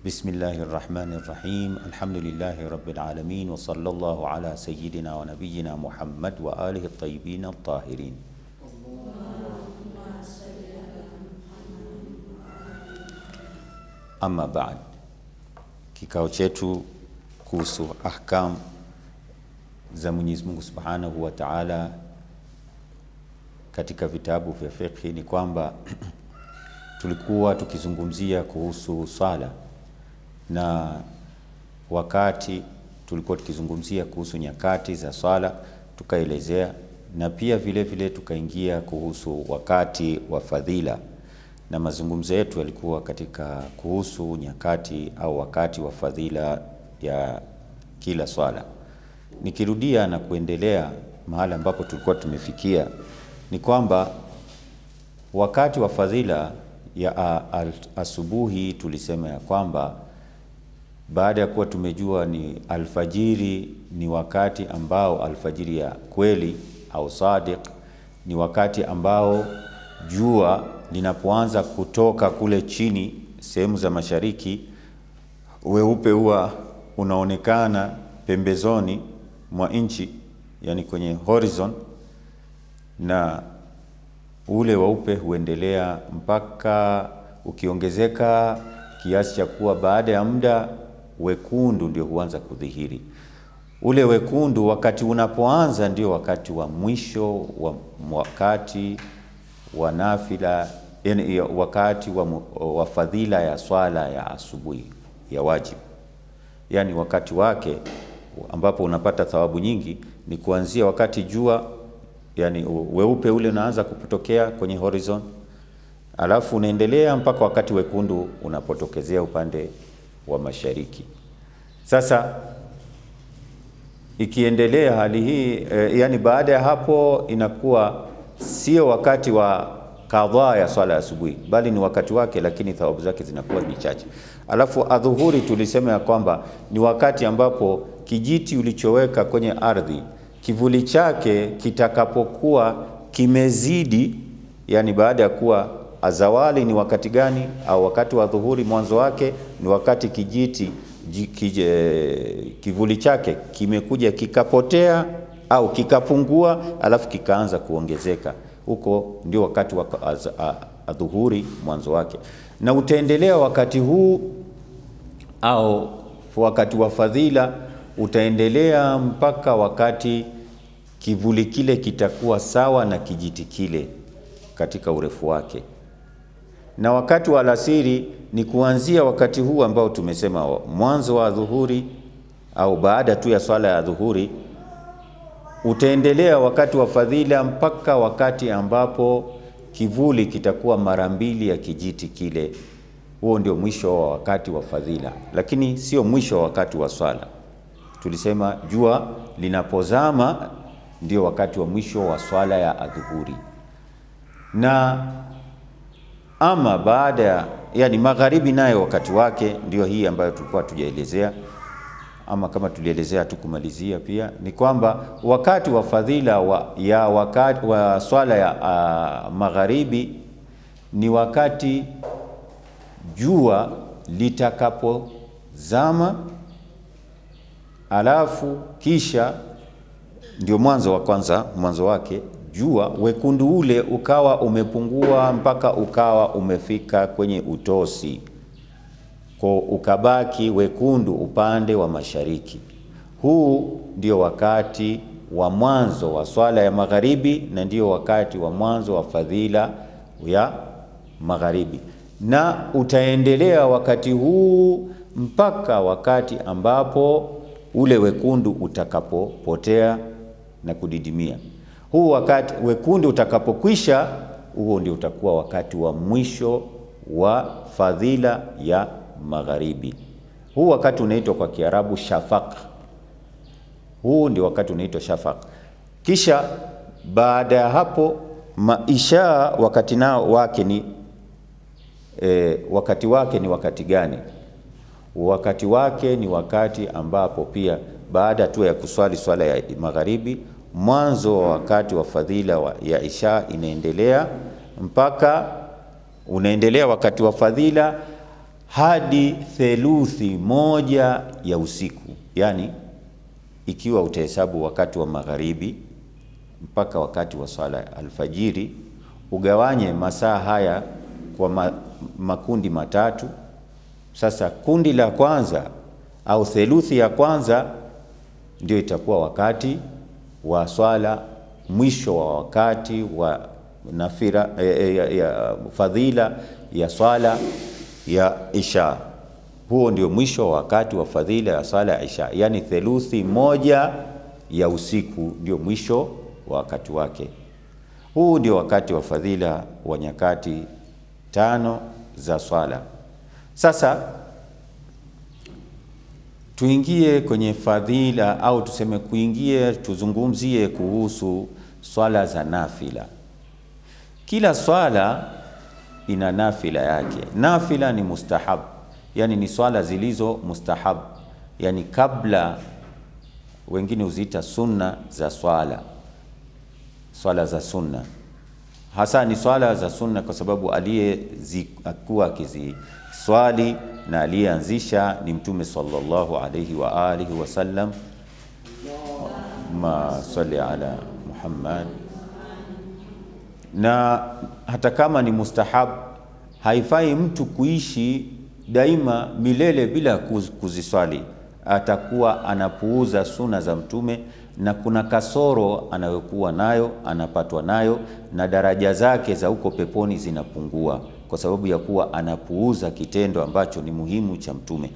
Bismillahirrahmanirrahim. Alhamdulillahi rabbil alamin wa sallallahu ala sayyidina wa nabiyyina Muhammad wa alihi at-tayyibin at-tahirin. Amma ba'd. Kikao chetu kuhusu ahkam za Mwenyezi Mungu Subhanahu wa Ta'ala katika vitabu vya fiqh ni kwamba tulikuwa tukizungumzia kuhusu swala, na wakati tulikuwa tukizungumzia kuhusu nyakati za swala tukaelezea, na pia vile vile tukaingia kuhusu wakati wa fadhila, na mazungumzo yetu yalikuwa katika kuhusu nyakati au wakati wa fadhila ya kila swala. Nikirudia na kuendelea mahali ambapo tulikuwa tumefikia ni kwamba wakati wa fadhila ya asubuhi tulisema ya kwamba baada ya kuwa tumejua ni alfajiri, ni wakati ambao alfajiri ya kweli au sadiq, ni wakati ambao jua linapoanza kutoka kule chini sehemu za mashariki, weupe huwa unaonekana pembezoni mwa nchi, yani kwenye horizon, na ule weupe huendelea mpaka ukiongezeka kiasi cha kuwa baada ya muda wekundu ndio huanza kudhihiri. Ule wekundu wakati unapoanza ndio wakati wa mwisho wa wakati wa nafila, yani wakati wa fadhila ya swala ya asubuhi ya wajibu. Yani wakati wake ambapo unapata thawabu nyingi ni kuanzia wakati jua, yani weupe ule unaanza kutokea kwenye horizon, alafu unaendelea mpaka wakati wekundu unapotokezea upande wa mashariki. Sasa ikiendelea hali hii yani baada ya hapo inakuwa sio wakati wa kadhaa ya swala ya asubuhi, bali ni wakati wake, lakini thawabu zake zinakuwa ni chache. Alafu adhuhuri tulisema ya kwamba ni wakati ambapo kijiti ulichoweka kwenye ardhi kivuli chake kitakapokuwa kimezidi, yani baada ya kuwa azawali ni wakati gani, au wakati wa dhuhuri mwanzo wake ni wakati kijiti kivuli chake kimekuja kikapotea au kikapungua, alafu kikaanza kuongezeka. Huko ndio wakati wa adhuhuri mwanzo wake, na utaendelea wakati huu au wakati wa fadhila utaendelea mpaka wakati kivuli kile kitakuwa sawa na kijiti kile katika urefu wake. Na wakati wa alasiri ni kuanzia wakati huu ambao tumesema mwanzo wa dhuhuri au baada tu ya swala ya dhuhuri, utaendelea wakati wa fadhila mpaka wakati ambapo kivuli kitakuwa mara mbili ya kijiti kile. Huo ndio mwisho wa wakati wa fadhila, lakini sio mwisho wa wakati wa swala. Tulisema jua linapozama ndio wakati wa mwisho wa swala ya adhuhuri. Na ama baada ya yani magharibi nayo wakati wake ndio hii ambayo tulikuwa tujaelezea, ama kama tulielezea tukumalizia pia ni kwamba wakati wa fadhila wakati wa swala ya magharibi ni wakati jua litakapozama, alafu kisha ndio mwanzo wa kwanza, mwanzo wake jua wekundu ule ukawa umepungua mpaka ukawa umefika kwenye utosi, kwa ukabaki wekundu upande wa mashariki. Huu ndio wakati wa mwanzo wa swala ya magharibi, na ndio wakati wa mwanzo wa fadhila ya magharibi, na utaendelea wakati huu mpaka wakati ambapo ule wekundu utakapopotea na kudidimia. Huu wakati wekundu utakapokwisha, huo ndio utakuwa wakati wa mwisho wa fadhila ya magharibi. Huu wakati unaitwa kwa Kiarabu shafaq. Huu ndio wakati unaitwa shafaq. Kisha baada ya hapo maisha wakati nao wake ni wakati wake ni wakati gani? Wakati wake ni wakati ambapo pia baada tu ya kuswali swala ya magharibi, mwanzo wa wakati wa fadhila ya isha inaendelea mpaka unaendelea wakati wa fadhila hadi theluthi moja ya usiku. Yani ikiwa utahesabu wakati wa magharibi mpaka wakati wa swala alfajiri, ugawanye masaa haya kwa makundi matatu. Sasa kundi la kwanza au theluthi ya kwanza ndio itakuwa wakati wa swala, mwisho wa wakati wa nafila ya fadhila ya swala ya isha. Huo ndio mwisho wa wakati wa fadhila ya swala ya isha, yani theluthi moja ya usiku ndio mwisho wa wakati wake. Huu ndio wakati wa fadhila wa nyakati 5 za swala. Sasa tuingie kwenye fadhila, au tuseme tuzungumzie kuhusu swala za nafila. Kila swala ina nafila yake. Nafila ni mustahab, yani ni swala zilizo mustahab, yani kabla, wengine uziita sunna za swala za sunna. Hasa ni swala za sunna kwa sababu aliyekuwa akiziswali na aliyeanzisha ni Mtume sallallahu alayhi wa alihi wasallam. Ma salli ala Muhammad. Na hata kama ni mustahab, haifai mtu kuishi daima milele bila kuziswali. Atakuwa anapuuza sunna za Mtume, na kuna kasoro anayokuwa nayo, anapatwa nayo, na daraja zake za huko peponi zinapungua kwa sababu ya kuwa anapuuza kitendo ambacho ni muhimu cha Mtume.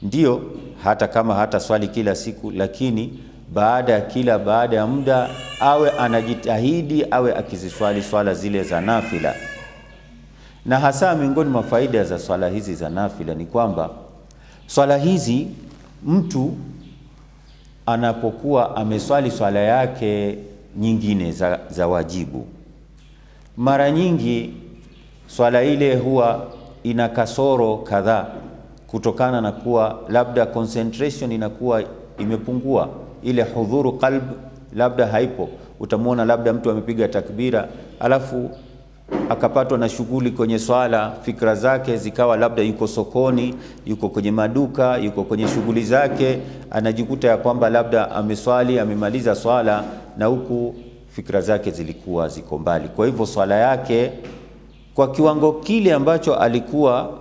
Ndio hata kama hata swali kila siku, lakini baada ya muda awe anajitahidi awe akiziswali swala zile za nafila. Na hasa miongoni mwa faida za swala hizi za nafila ni kwamba swala hizi mtu anapokuwa ameswali swala yake nyingine za wajibu, mara nyingi swala ile huwa ina kasoro kadhaa, kutokana na kuwa labda concentration inakuwa imepungua, ile hudhuru qalb labda haipo. Utamwona labda mtu amepiga takbira alafu akapatwa na shughuli kwenye swala, fikra zake zikawa labda yuko sokoni, yuko kwenye maduka, yuko kwenye shughuli zake, anajikuta ya kwamba labda ameswali, amemaliza swala na huku fikra zake zilikuwa ziko mbali. Kwa hivyo swala yake kwa kiwango kile ambacho alikuwa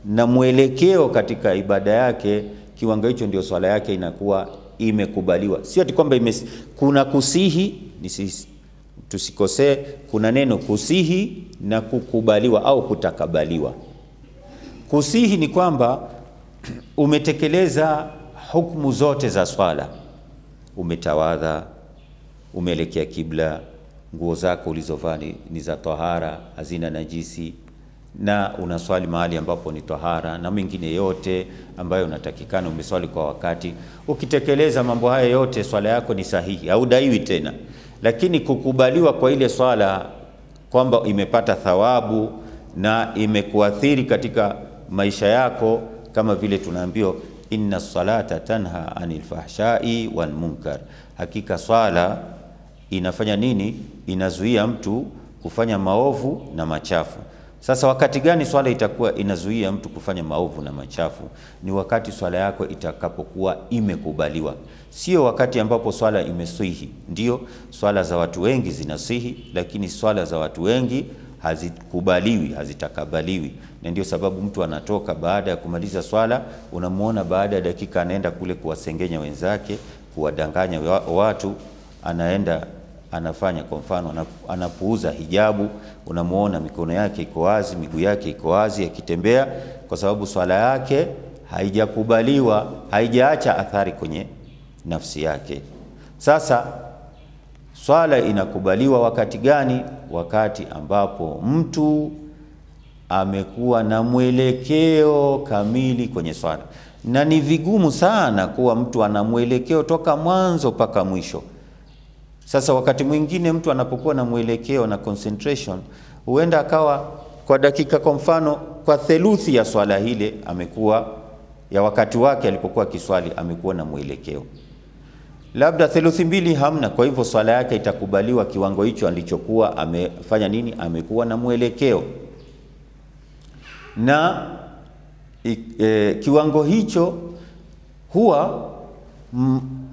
na mwelekeo katika ibada yake, kiwango hicho ndio swala yake inakuwa imekubaliwa. Sio ati kwamba kuna kusihi, tusikosee, kuna neno kusihi na kukubaliwa au kutakabaliwa. Kusihi ni kwamba umetekeleza hukumu zote za swala, umetawadha, umeelekea kibla, nguo zako ulizovaa ni za tahara, hazina najisi, na unaswali mahali ambapo ni tahara, na mengine yote ambayo unatakikana umeswali kwa wakati. Ukitekeleza mambo haya yote, swala yako ni sahihi, haudaiwi tena. Lakini kukubaliwa kwa ile swala, kwamba imepata thawabu na imekuathiri katika maisha yako, kama vile tunaambiwa inna salata tanha anil fahshai wal munkar, hakika swala inafanya nini? Inazuia mtu kufanya maovu na machafu. Sasa wakati gani swala itakuwa inazuia mtu kufanya maovu na machafu? Ni wakati swala yako itakapokuwa imekubaliwa, sio wakati ambapo swala imesihi. Ndio swala za watu wengi zinasihi, lakini swala za watu wengi hazikubaliwi, hazitakabaliwi. Na ndio sababu mtu anatoka baada ya kumaliza swala, unamuona baada ya dakika anaenda kule kuwasengenya wenzake, kuwadanganya watu, anaenda anafanya, kwa mfano anapuuza hijabu, unamuona mikono yake iko wazi, miguu yake iko wazi akitembea, kwa sababu swala yake haijakubaliwa, haijaacha athari kwenye nafsi yake. Sasa Swala inakubaliwa wakati gani? Wakati ambapo mtu amekuwa na mwelekeo kamili kwenye swala. Na ni vigumu sana kuwa mtu ana mwelekeo toka mwanzo mpaka mwisho. Sasa wakati mwingine mtu anapokuwa na mwelekeo na concentration, huenda akawa kwa dakika, kwa mfano kwa theluthi ya swala hile amekuwa ya wakati wake alipokuwa kiswali amekuwa na mwelekeo. Labda theluthi mbili hamna, kwa hivyo swala yake itakubaliwa kiwango hicho alichokuwa amefanya nini, amekuwa na mwelekeo. Na kiwango hicho huwa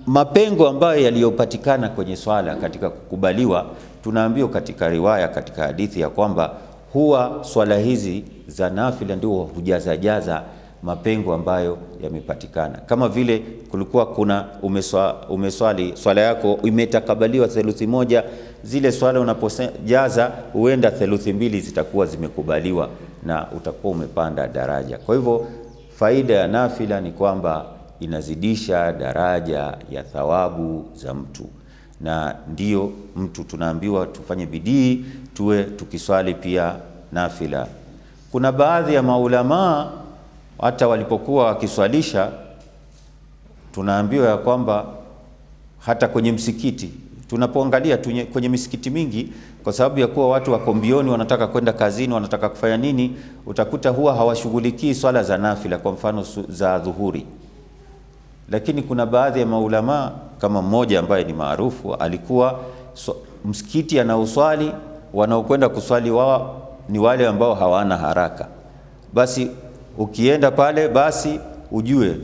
mapengo ambayo yaliyopatikana kwenye swala katika kukubaliwa, tunaambiwa katika riwaya, katika hadithi ya kwamba huwa swala hizi za nafila ndio hujaza mapengo ambayo yamepatikana. Kama vile kulikuwa kuna umeswali swala yako imetakabaliwa theluthi moja, zile swala unapojaza huenda theluthi mbili zitakuwa zimekubaliwa na utakuwa umepanda daraja. Kwa hivyo faida ya nafila ni kwamba inazidisha daraja ya thawabu za mtu, na ndio mtu tunaambiwa tufanye bidii tuwe tukiswali pia nafila. Kuna baadhi ya maulama hata walipokuwa wakiswalisha, tunaambiwa ya kwamba hata kwenye msikiti, tunapoangalia kwenye misikiti mingi, kwa sababu ya kuwa watu wako mbioni, wanataka kwenda kazini, wanataka kufanya nini, utakuta huwa hawashughulikii swala za nafila, kwa mfano za dhuhuri. Lakini kuna baadhi ya maulama, kama mmoja ambaye ni maarufu, alikuwa msikiti anauswali, wanaokwenda kuswali wao ni wale ambao hawana haraka. Basi ukienda pale, basi ujue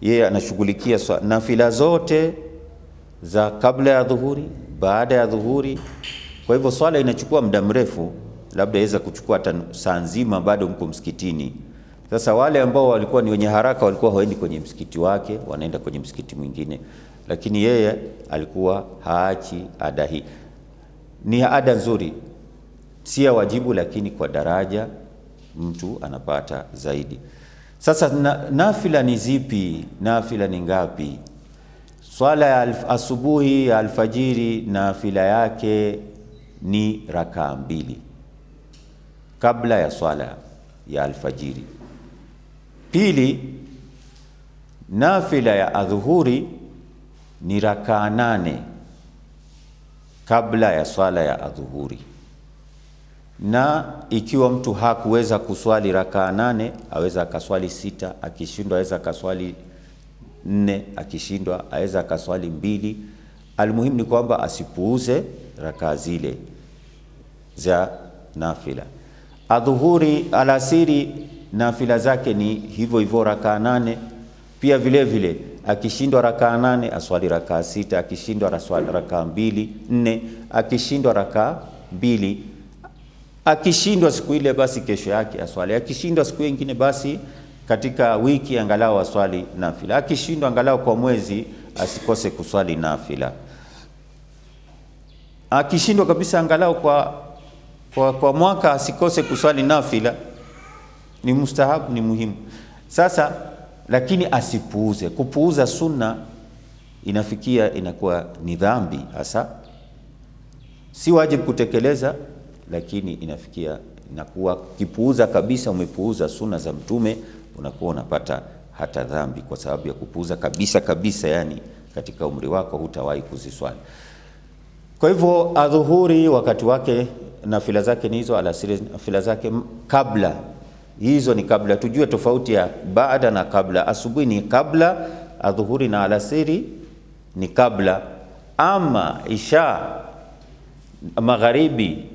yeye anashughulikia nafila zote za kabla ya dhuhuri, baada ya dhuhuri. Kwa hivyo swala inachukua muda mrefu, labda iweza kuchukua hata saa nzima bado mko msikitini. Sasa wale ambao walikuwa ni wenye haraka walikuwa hawaendi kwenye msikiti wake, wanaenda kwenye msikiti mwingine. Lakini yeye alikuwa haachi ada hii. Ni ada nzuri, si ya wajibu, lakini kwa daraja mtu anapata zaidi. Sasa nafila ni zipi? Nafila ni ngapi? Swala ya asubuhi ya alfajiri, nafila yake ni rakaa 2 kabla ya swala ya alfajiri. Pili, nafila ya adhuhuri ni rakaa 8 kabla ya swala ya adhuhuri. Na ikiwa mtu hakuweza kuswali rakaa 8, aweza akaswali 6, akishindwa aweza akaswali 4, akishindwa aweza akaswali 2. Almuhimu ni kwamba asipuuze rakaa zile za nafila. Adhuhuri, alasiri, nafila zake ni hivyo hivyo rakaa 8. Pia vile vile akishindwa rakaa 8 aswali rakaa 6, akishindwa aswali rakaa 2, 4, akishindwa rakaa 2. Akishindwa siku ile basi kesho yake aswali. Akishindwa siku nyingine basi katika wiki angalau aswali nafila. Akishindwa angalau kwa mwezi asikose kuswali nafila. Akishindwa kabisa angalau kwa mwaka asikose kuswali nafila. Ni mustahabu, ni muhimu. Sasa lakini asipuuze. Kupuuza sunna inafikia inakuwa ni dhambi hasa. Si wajibu kutekeleza, lakini inafikia inakuwa kipuuza kabisa, umepuuza sunna za mtume, unakuwa unapata hata dhambi kwa sababu ya kupuuza kabisa, yani katika umri wako hutawahi kuziswali. Kwa hivyo adhuhuri wakati wake nafila zake ni hizo, alasiri nafila zake kabla. Hizo ni kabla. Tujue tofauti ya baada na kabla. Asubuhi ni kabla, adhuhuri na alasiri ni kabla. Ama isha, magharibi,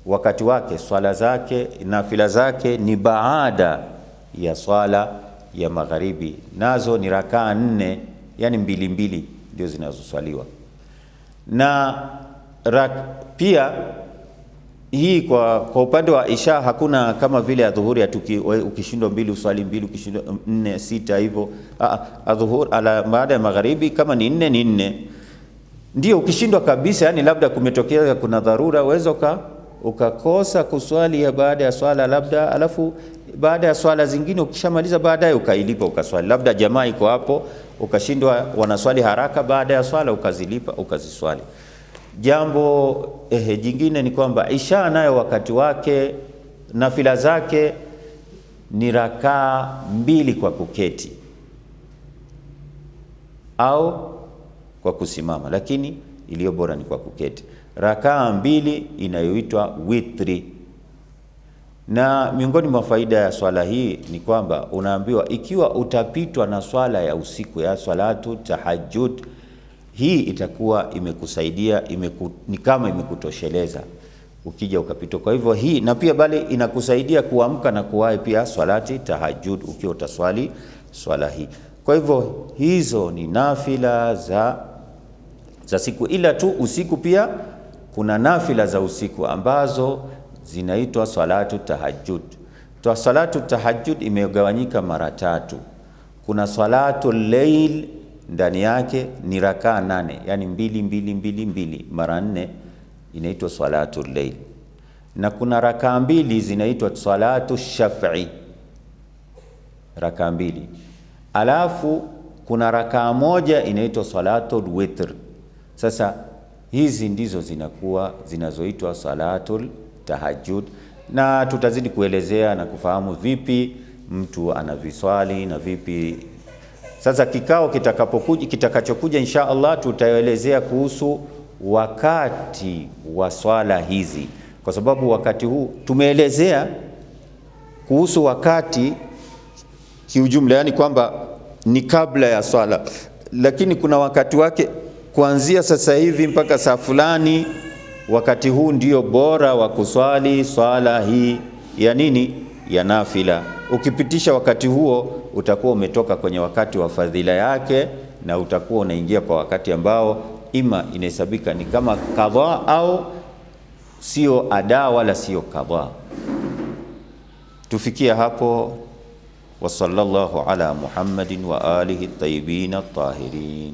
wakati wake swala zake nafila zake ni baada ya swala ya magharibi, nazo ni rakaa 4, yani 2 ndio zinazoswaliwa. Na pia hii kwa upande wa isha hakuna kama vile adhuhuri ukishindwa 2 uswali 2, ukishindwa 4 6 hivyo. Adhuhuri baada ya magharibi kama ni 4 ni 4. Ndio ukishindwa kabisa, yani labda kumetokea kuna dharura, uweza ukakosa kuswali ya baada ya swala labda, alafu baada ya swala zingine ukishamaliza baadaye ukailipa ukaswali. Labda jamaa iko hapo ukashindwa wanaswali haraka, baada ya swala ukazilipa ukaziswali. Jambo jingine ni kwamba Isha nayo wakati wake nafila zake ni rakaa 2 kwa kuketi au kwa kusimama, lakini iliyo bora ni kwa kuketi. Rakaa 2 inayoitwa witri. Na miongoni mwa faida ya swala hii ni kwamba unaambiwa ikiwa utapitwa na swala ya usiku ya salatu tahajjud, hii itakuwa imekusaidia, ni kama imekutosheleza ukija ukapitwa. Kwa hivyo hii, na pia bali inakusaidia kuamka na kuwahi pia swalati tahajjud ukiwa utaswali swala hii. Kwa hivyo hizo ni nafila za siku, ila tu usiku pia kuna nafila za usiku ambazo zinaitwa salatu tahajjud. Salatu tahajjud imegawanyika mara 3. Kuna salatu layl, ndani yake ni rakaa 8, yani 2 2 2 2 mara 4 inaitwa salatu layl. Na kuna rakaa 2 zinaitwa salatu shaf'i, rakaa 2. Alafu kuna rakaa 1 inaitwa salatu witr. Sasa hizi ndizo zinazoitwa salatul tahajjud, na tutazidi kuelezea na kufahamu vipi mtu anaviswali na vipi. Sasa kikao kitakachokuja insha Allah tutaelezea kuhusu wakati wa swala hizi, kwa sababu wakati huu tumeelezea kuhusu wakati kiujumla, yani kwamba ni kabla ya swala, lakini kuna wakati wake kuanzia sasa hivi mpaka saa fulani. Wakati huu ndio bora wa kuswali swala hii ya nini, ya nafila. Ukipitisha wakati huo utakuwa umetoka kwenye wakati wa fadhila yake, na utakuwa unaingia kwa wakati ambao ima inahesabika ni kama qadha au sio ada wala sio qadha. Tufikia hapo. Wa sallallahu ala Muhammadin wa alihi at-tayyibin at-tahirin.